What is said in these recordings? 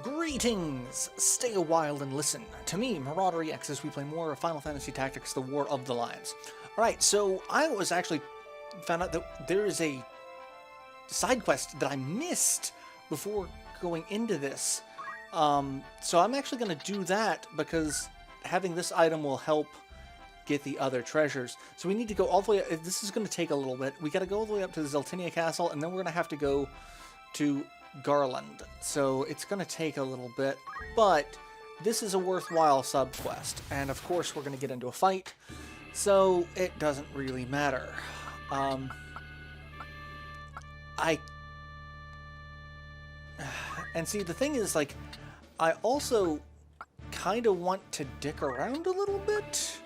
Greetings! Stay a while and listen to me, Maraudery X, as we play more of Final Fantasy Tactics, the War of the Lions. Alright, so I was actually found out that there is a side quest that I missed before going into this. So I'm actually going to do that because having this item will help get the other treasures. So we need to go all the way up. This is going to take a little bit. We got to go all the way up to the Zeltinia Castle, and then we're going to have to go to Garland. So it's going to take a little bit, but this is a worthwhile sub-quest. And of course we're going to get into a fight, so it doesn't really matter. And see, the thing is, like, I also kind of want to dick around a little bit.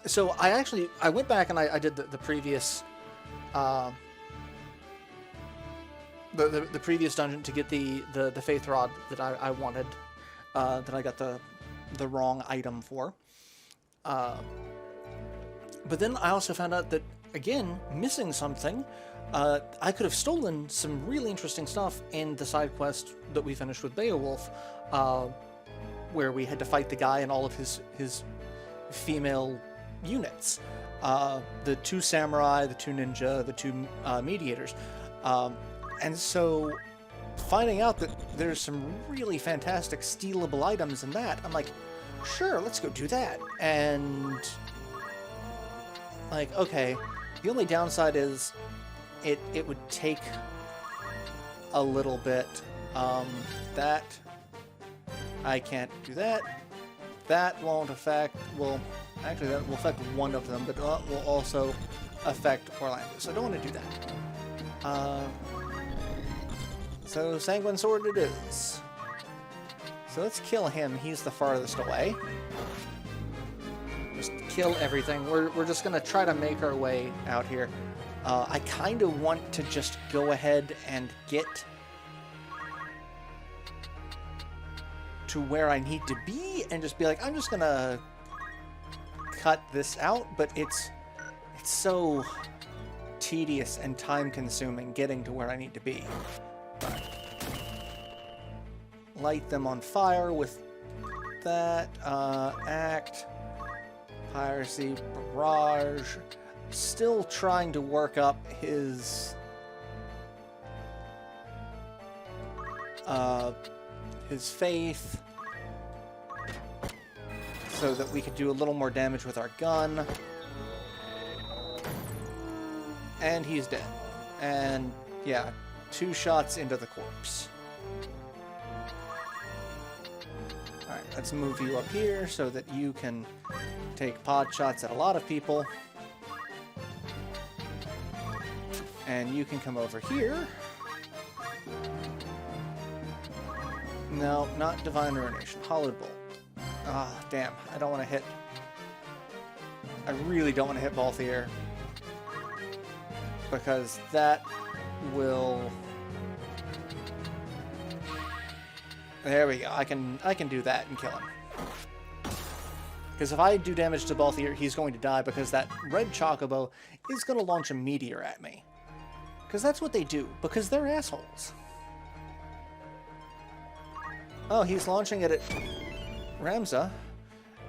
So I went back and I did the previous the previous dungeon to get the Faith Rod that I wanted, that I got the wrong item for. But then I also found out that, again, missing something. I could have stolen some really interesting stuff in the side quest that we finished with Beowulf, where we had to fight the guy and all of his female units. The 2 samurai, the 2 ninja, the 2 mediators. And so finding out that there's some really fantastic stealable items in that, I'm like, sure, let's go do that. And like, okay, the only downside is it would take a little bit. That I can't do that. That won't affect, well, actually that will affect one of them, but will also affect Orlando, so I don't want to do that. So Sanguine Sword it is. So let's kill him, he's the farthest away. Just kill everything. We're just going to try to make our way out here. I kind of want to just go ahead and get to where I need to be and just be like, I'm just going to cut this out, but it's so tedious and time-consuming getting to where I need to be. But light them on fire with that. Act, piracy, barrage. Still trying to work up his faith so that we could do a little more damage with our gun. And he's dead. And yeah, 2 shots into the corpse. Alright, let's move you up here so that you can take pod shots at a lot of people. And you can come over here. No, not Divine Ruination. Hollowed Bolt. Ah, damn. I don't want to hit... I really don't want to hit Balthier. Because that will... There we go. I can do that and kill him. Because if I do damage to Balthier, he's going to die because that red chocobo is going to launch a meteor at me. Because that's what they do. Because they're assholes. Oh, he's launching it at Ramza.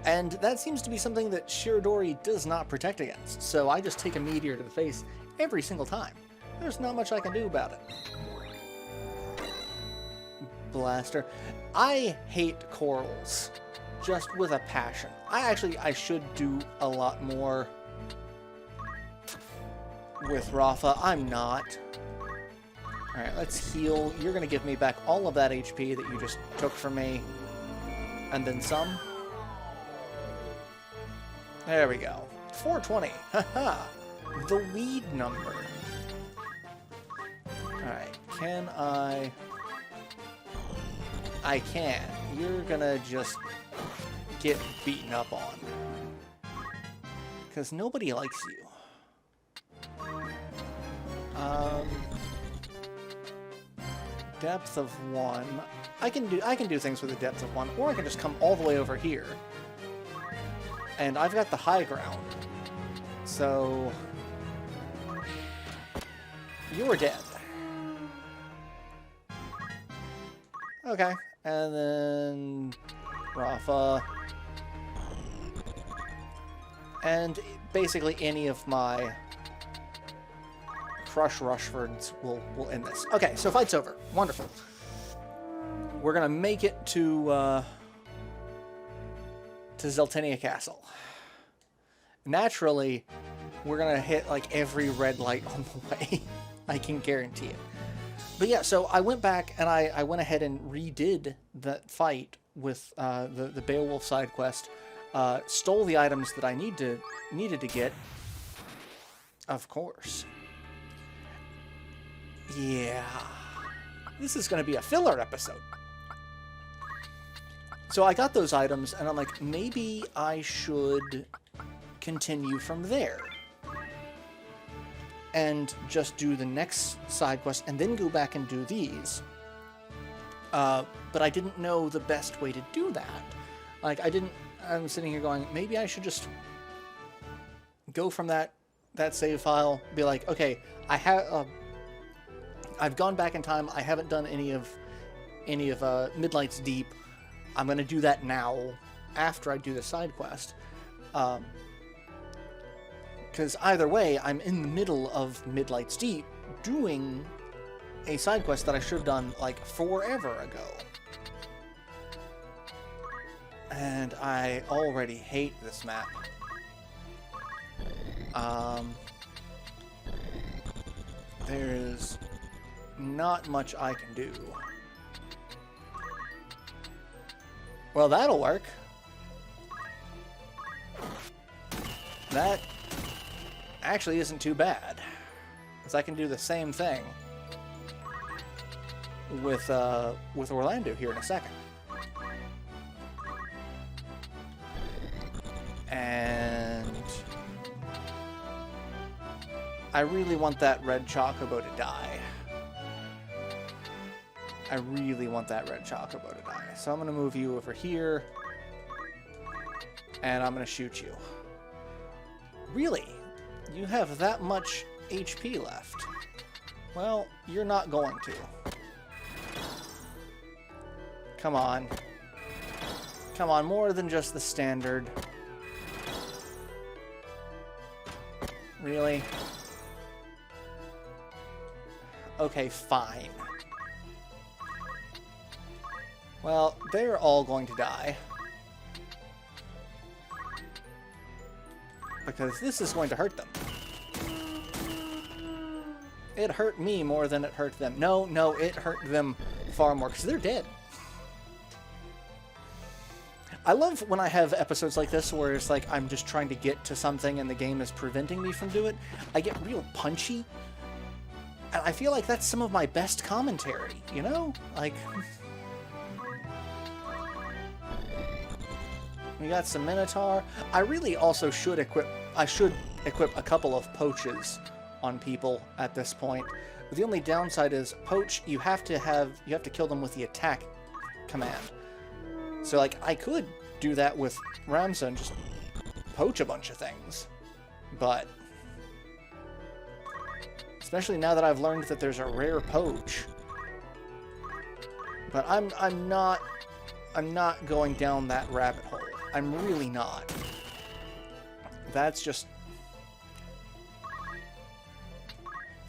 And that seems to be something that Shirodori does not protect against. So I just take a meteor to the face every single time. There's not much I can do about it. Blaster. I hate corals. Just with a passion. I should do a lot more with Rafa. I'm not. Alright, let's heal. You're going to give me back all of that HP that you just took from me. And then some. There we go. 420. Haha. The weed number. Alright, can I... I can. You're going to just get beaten up on. Because nobody likes you. Depth of 1. I can do things with a depth of 1, or I can just come all the way over here. And I've got the high ground. So You're dead. Okay, and then Rafa. And basically any of my Crush Rushfords will end this. Okay, so fight's over. Wonderful. We're gonna make it to Zeltenia Castle. Naturally, we're gonna hit like every red light on the way. I can guarantee it. But yeah, so I went back and I went ahead and redid that fight with the Beowulf side quest. Stole the items that I needed to get. Of course. Yeah. This is going to be a filler episode. So I got those items, and I'm like, maybe I should continue from there. And just do the next side quest, and then go back and do these. But I didn't know the best way to do that. Like, I'm sitting here going, maybe I should just go from that save file, be like, okay, I've gone back in time. I haven't done any of Midlight's Deep. I'm gonna do that now after I do the side quest, because either way, I'm in the middle of Midlight's Deep doing a side quest that I should have done like forever ago. And I already hate this map. There's not much I can do. Well, that'll work. That actually isn't too bad, because I can do the same thing with Orlando here in a second. And I really want that red chocobo to die. I really want that red chocobo to die. So I'm going to move you over here. And I'm going to shoot you. Really? You have that much HP left? Well, you're not going to. Come on. Come on, more than just the standard. Really? Okay, fine. Well, they're all going to die. Because this is going to hurt them. It hurt me more than it hurt them. No, it hurt them far more, because they're dead. I love when I have episodes like this where it's like I'm just trying to get to something and the game is preventing me from doing it. I get real punchy. And I feel like that's some of my best commentary, you know? Like... We got some Minotaur. I really also should equip a couple of poaches on people at this point. But the only downside is poach, you have to kill them with the attack command. So like I could do that with Ramsa and just poach a bunch of things. But especially now that I've learned that there's a rare poach. But I'm not going down that rabbit hole. I'm really not. That's just...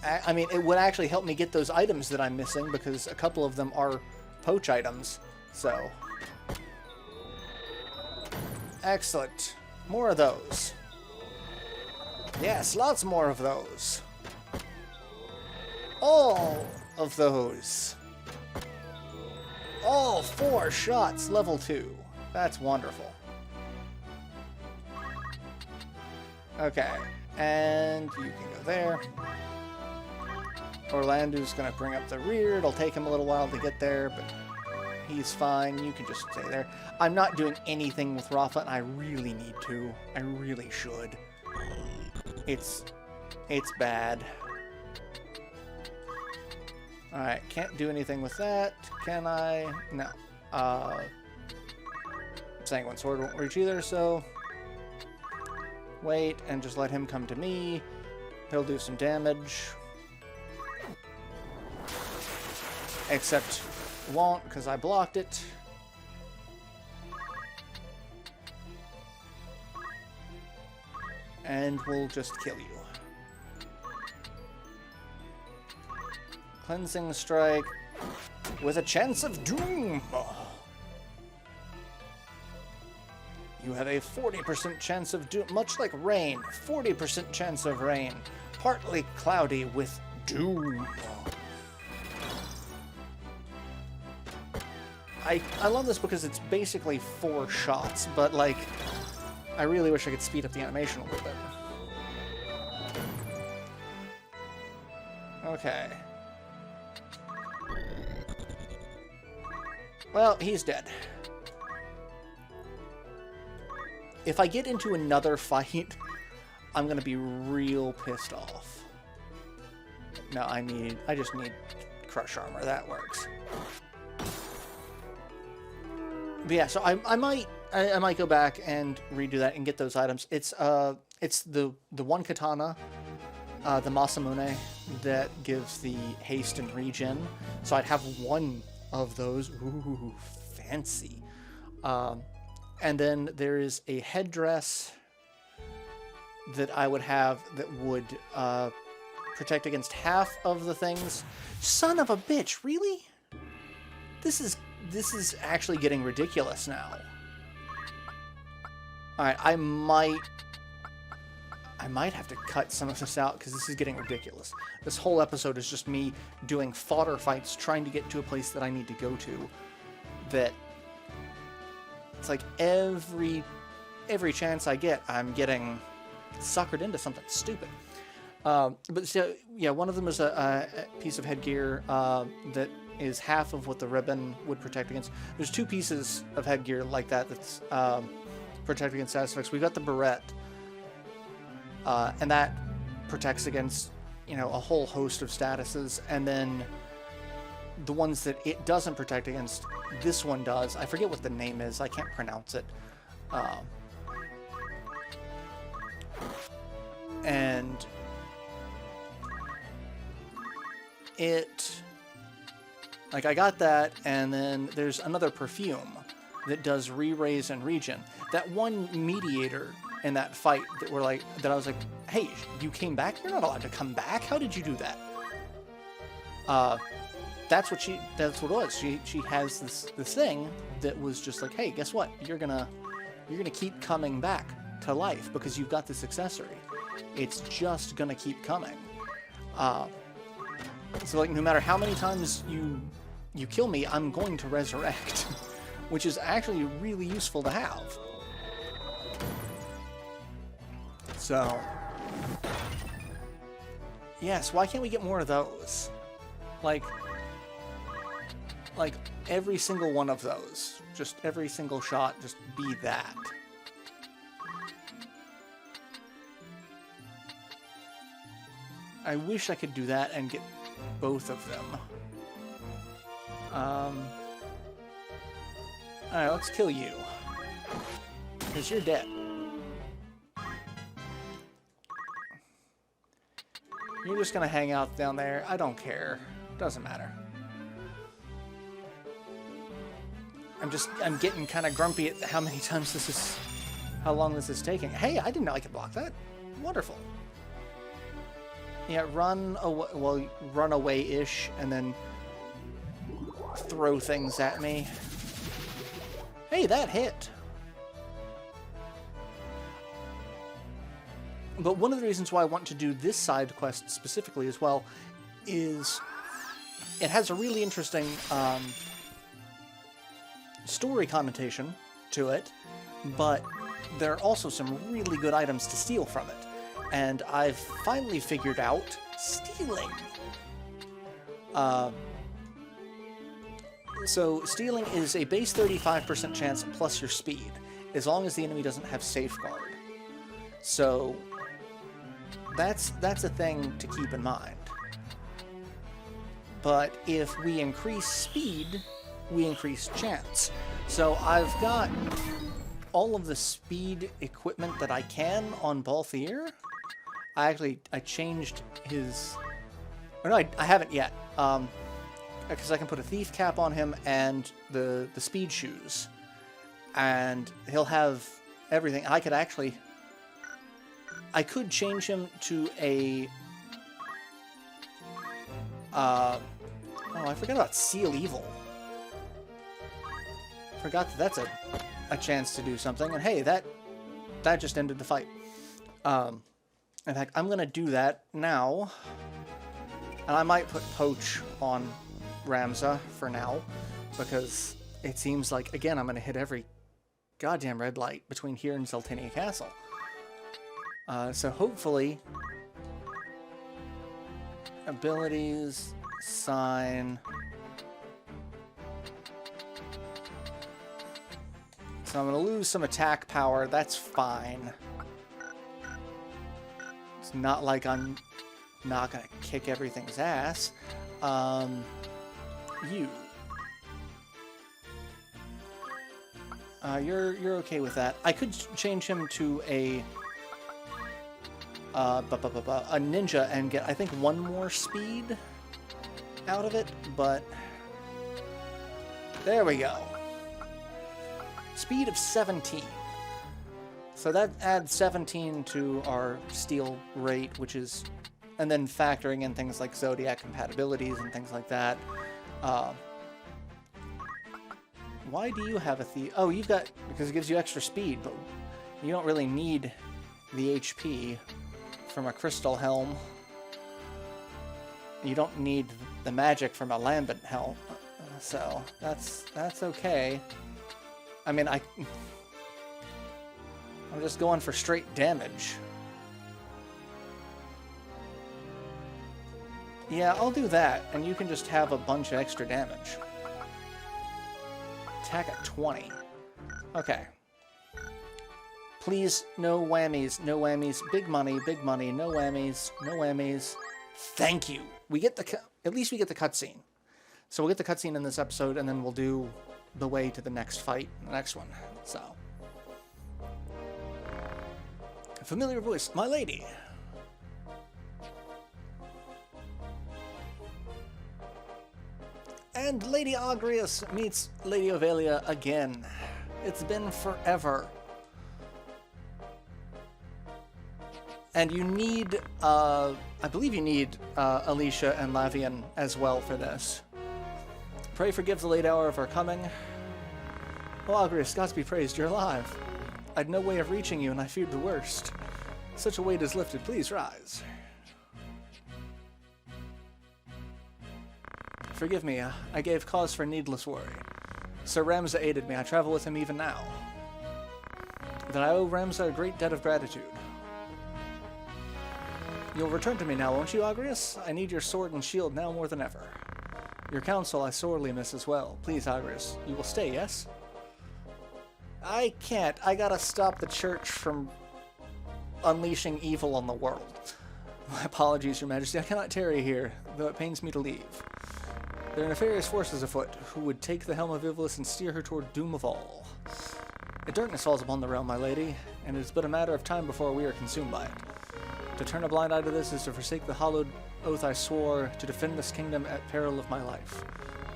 I mean, it would actually help me get those items that I'm missing, because a couple of them are poach items, so... Excellent. More of those. Yes, lots more of those. All of those. All 4 shots, level 2. That's wonderful. Okay, and you can go there. Orlando's going to bring up the rear. It'll take him a little while to get there, but he's fine. You can just stay there. I'm not doing anything with Rafa, and I really need to. I really should. It's bad. Alright, can't do anything with that. Can I? No. Sanguine Sword won't reach either, so... Wait, and just let him come to me. He'll do some damage. Except won't, because I blocked it. And we'll just kill you. Cleansing Strike with a chance of doom. You have a 40% chance of doom, much like rain. 40% chance of rain. Partly cloudy with doom. I love this because it's basically 4 shots, but like, I really wish I could speed up the animation a little bit. Okay. Well, he's dead. If I get into another fight, I'm gonna be real pissed off. No, I just need Crush Armor. That works. But yeah, so I might go back and redo that and get those items. It's the one katana, the Masamune, that gives the haste and regen. So I'd have one of those. Ooh, fancy. And then there is a headdress that I would have that would protect against half of the things. Son of a bitch, really? This is actually getting ridiculous now. Alright, I might have to cut some of this out because this is getting ridiculous. This whole episode is just me doing fodder fights, trying to get to a place that I need to go to. That it's like every chance I get, I'm getting suckered into something stupid. But so, yeah, one of them is a piece of headgear that is half of what the ribbon would protect against. There's 2 pieces of headgear like that that's protect against status effects. We've got the beret, and that protects against, you know, a whole host of statuses. And then the ones that it doesn't protect against, this one does. I forget what the name is. I can't pronounce it. And it... Like, I got that, and then there's another perfume that does re-raise and regen. That one mediator in that fight that I was like, hey, you came back? You're not allowed to come back. How did you do that? That's what it was. She has this thing that was just like, hey, guess what? You're gonna keep coming back to life because you've got this accessory. It's just gonna keep coming. So like, no matter how many times you kill me, I'm going to resurrect, which is actually really useful to have. So, yes, why can't we get more of those? Like every single one of those, just every single shot, just be that. I wish I could do that and get both of them. Alright, let's kill you. Because you're dead. You're just gonna hang out down there. I don't care. Doesn't matter. I'm getting kind of grumpy at how many times how long this is taking. Hey, I didn't know I could block that. Wonderful. Yeah, run away-ish, and then throw things at me. Hey, that hit. But one of the reasons why I want to do this side quest specifically as well is it has a really interesting story connotation to it, but there are also some really good items to steal from it. And I've finally figured out stealing. So stealing is a base 35% chance plus your speed, as long as the enemy doesn't have safeguard. So that's a thing to keep in mind. But if we increase speed, we increase chance. So I've got all of the speed equipment that I can on Balthier. I changed his... Or no, I haven't yet. because I can put a thief cap on him and the speed shoes, and he'll have everything. I could change him to a oh, I forgot about Seal Evil. Forgot that that's a chance to do something, and hey, that just ended the fight. In fact, I'm gonna do that now, and I might put Poach on Ramza for now, because it seems like, again, I'm gonna hit every goddamn red light between here and Zeltinia Castle. So hopefully, abilities, sign. So I'm going to lose some attack power. That's fine. It's not like I'm not going to kick everything's ass. You. You're okay with that. I could change him to a ninja and get, I think, one more speed out of it, but there we go. Speed of 17. So that adds 17 to our steel rate, which is, and then factoring in things like zodiac compatibilities and things like that. Why do you have a thief? Oh, you've got, because it gives you extra speed, but you don't really need the HP from a crystal helm. You don't need the magic from a lambent helm, so that's okay. I mean, I'm just going for straight damage. Yeah, I'll do that, and you can just have a bunch of extra damage. Attack at 20. Okay. Please, no whammies, no whammies. Big money, no whammies, no whammies. Thank you. We get at least we get the cutscene. So we'll get the cutscene in this episode, and then we'll do the way to the next fight, the next one. So, a familiar voice, my lady. And Lady Agrius meets Lady Ovelia again. It's been forever. And you need, I believe you need Alicia and Lavian as well for this. Pray forgive the late hour of our coming. Oh, Agrius, Gods be praised, you're alive. I'd no way of reaching you, and I feared the worst. Such a weight is lifted, please rise. Forgive me, I gave cause for needless worry. Sir Ramza aided me, I travel with him even now. That I owe Ramza a great debt of gratitude. You'll return to me now, won't you, Agrius? I need your sword and shield now more than ever. Your counsel I sorely miss as well. Please, Agrius, you will stay, yes? I can't. I gotta stop the church from unleashing evil on the world. My apologies, Your Majesty. I cannot tarry here, though it pains me to leave. There are nefarious forces afoot who would take the helm of Ivlis and steer her toward doom of all. A darkness falls upon the realm, my lady, and it is but a matter of time before we are consumed by it. To turn a blind eye to this is to forsake the hallowed oath I swore to defend this kingdom at peril of my life.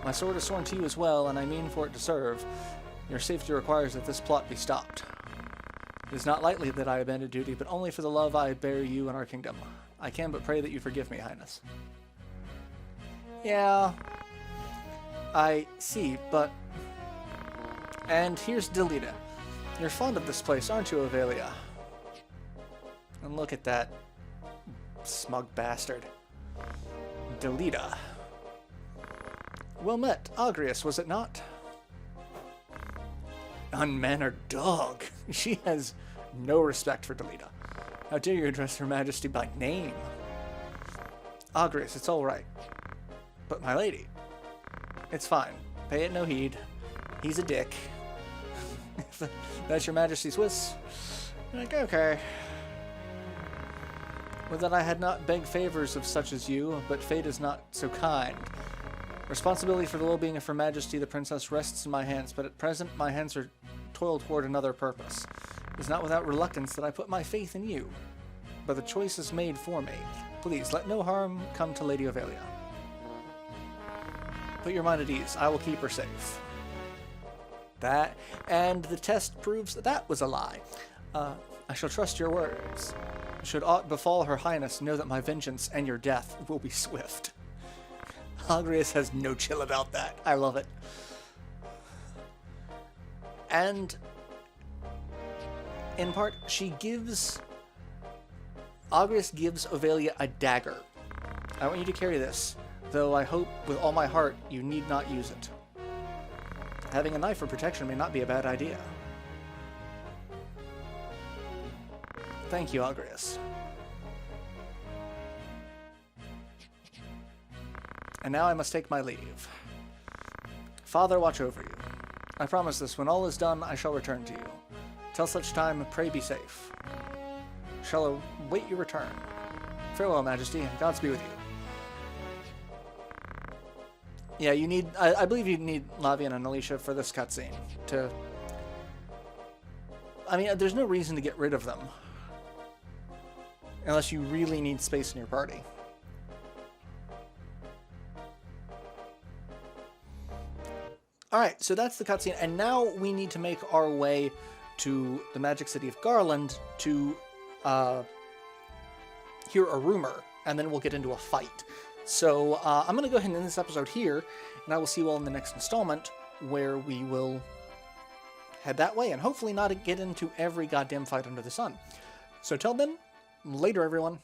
My sword is sworn to you as well, and I mean for it to serve. Your safety requires that this plot be stopped. It is not lightly that I abandon duty, but only for the love I bear you and our kingdom. I can but pray that you forgive me, Highness. Yeah, I see, but... And here's Delita. You're fond of this place, aren't you, Ovelia? And look at that smug bastard. Delita. Well met, Agrius, was it not? Unmannered dog. She has no respect for Delita. How dare you address Her Majesty by name? Agrius, it's all right. But my lady, it's fine. Pay it no heed. He's a dick. That's Your Majesty's wish. Like, okay. Would that I had not begged favors of such as you, but fate is not so kind. Responsibility for the well-being of Her Majesty the Princess rests in my hands, but at present my hands are toiled toward another purpose. It is not without reluctance that I put my faith in you, but the choice is made for me. Please, let no harm come to Lady Ovelia. Put your mind at ease. I will keep her safe. That, and the test proves that that was a lie. I shall trust your words. Should aught befall her highness, know that my vengeance and your death will be swift. Agrias has no chill about that. I love it. And in part, Agrias gives Ovelia a dagger. I want you to carry this, though I hope with all my heart you need not use it. Having a knife for protection may not be a bad idea. Thank you, Agrias. And now I must take my leave. Father, watch over you. I promise this, when all is done, I shall return to you. Till such time, pray be safe. Shall await your return. Farewell, Majesty, and Gods be with you. Yeah, you need... I believe you need Lavian and Alicia for this cutscene to... I mean, there's no reason to get rid of them. Unless you really need space in your party. Alright, so that's the cutscene, and now we need to make our way to the magic city of Garland to hear a rumor, and then we'll get into a fight. So I'm going to go ahead and end this episode here, and I will see you all in the next installment, where we will head that way, and hopefully not get into every goddamn fight under the sun. So till then, later everyone.